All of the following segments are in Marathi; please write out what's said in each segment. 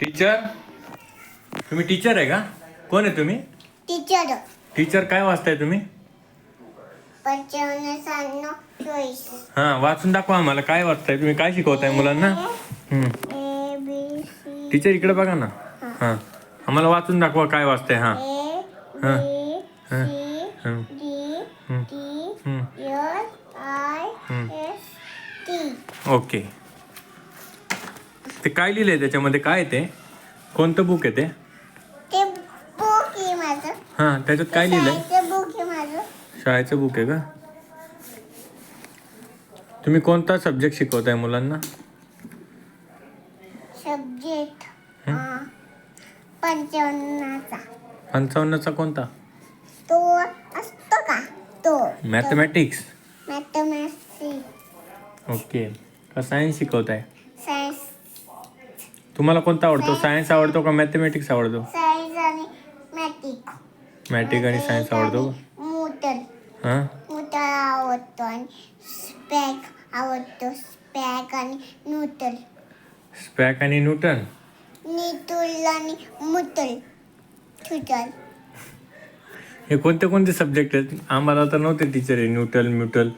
टीचर, तुम्ही टीचर आहे का? कोण आहे तुम्ही? टीचर. टीचर काय वाचताय तुम्ही? 55, 96, 24. हा, वाचून दाखवा आम्हाला. काय वाचताय तुम्ही? काय शिकवताय मुलांना? A B C. टीचर इकडे बघा ना. हा, आम्हाला वाचून दाखवा काय वाचताय. हा A B C D E F I S T. Okay. ते काय लिहिलंय त्याच्यामध्ये? काय आहे ते? कोणतं बुक आहे ते? ते बुक आहे माझं. हा, त्याच्यात काय लिहिलंय? शाळेचं बुक आहे माझं. शाळेचं बुक आहे का? तुम्ही कोणता सब्जेक्ट शिकवताय मुलांना? सब्जेक्ट 55चा. 55चा कोणता? तो असतो का? तो मॅथमॅटिक्स. मॅथमॅटिक्स. ओके. का सायन्स शिकवताय? सायन्स. तुम्हाला कोणता आवडतो? सायन्स आवडतो का मॅथमॅटिक्स आवडतो? सायन्स आणि मॅटिक. मॅटिक आणि सायन्स आवडतो का? मोटर. हां, मोटर आवडतो आणि स्पॅक आवडतो. स्पॅक आणि न्यूटन. स्पॅक आणि न्यूटन. न्यूटन आणि मुटल. न्यूटन. हे कोणते कोणते सब्जेक्ट आहेत? आम्हाला तर नव्हते टीचर हे न्यूटन म्युटल.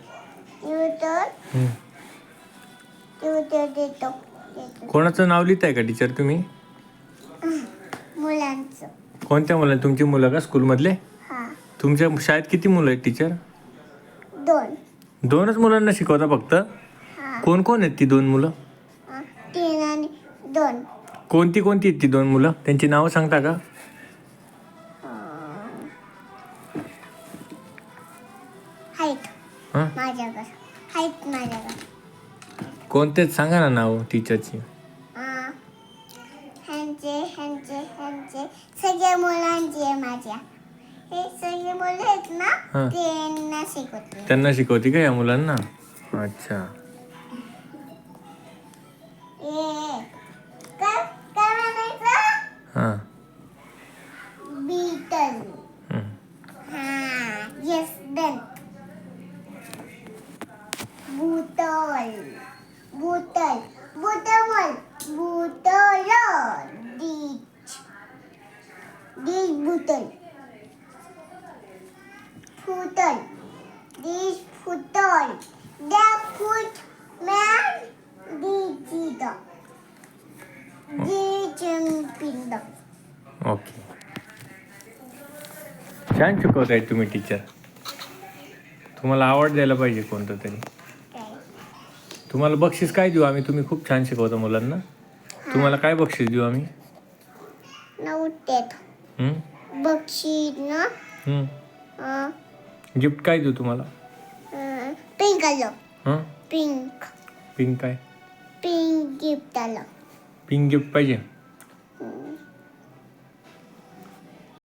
न्यूटन. न्यूटन देतो. कोणाचं नाव लिहिताय का टीचर तुम्ही? मुलांचं. कोणत्या मुलं? तुमची मुलं का स्कूलमधले? हा. तुमच्या शाळेत किती मुलं आहेत टीचर? 2. 2च मुलांना शिकवता फक्त? हा. कोण कोण आहेत ती 2 मुलं? 3 आणि 2. कोणती कोणती आहेत ती 2 मुलं? त्यांची नावं सांगता का? हाईट हां, माझ्याकडे. हाईट माझ्याकडे. कोणतेच सांगा ना नाव टीचरची. ह्यांचे सगळे मुलांचे आहे माझ्या. हे सगळे मुलं आहेत ना, हां. त्यांना शिकवते. त्यांना शिकवती का या मुलांना? अच्छा. काय काय म्हणायचं? हां. बीटल. हं. हा, yes done. Butwal. Butwal. बुटमल. Butwal. Ditch. Ditch Butwal. फुटल. डिच फुटल. The foot man. Ditch the. Ditch पिंड. ओके. छान शिकवताय तुम्ही टीचर. तुम्हाला आवड द्यायला पाहिजे कोणतं तरी. तुम्हाला बक्षीस काय देऊ आम्ही? तुम्ही खूप छान शिकवता मुलांना. तुम्हाला काय बक्षीस देऊ आम्ही? नव्हतेत. हं? बक्षीस ना. हं. गिफ्ट काय देऊ तुम्हाला? पिंक आलं. हं? पिंक. पिंक काय? पिंक गिफ्ट आलं. पिंक गिफ्ट पाहिजे?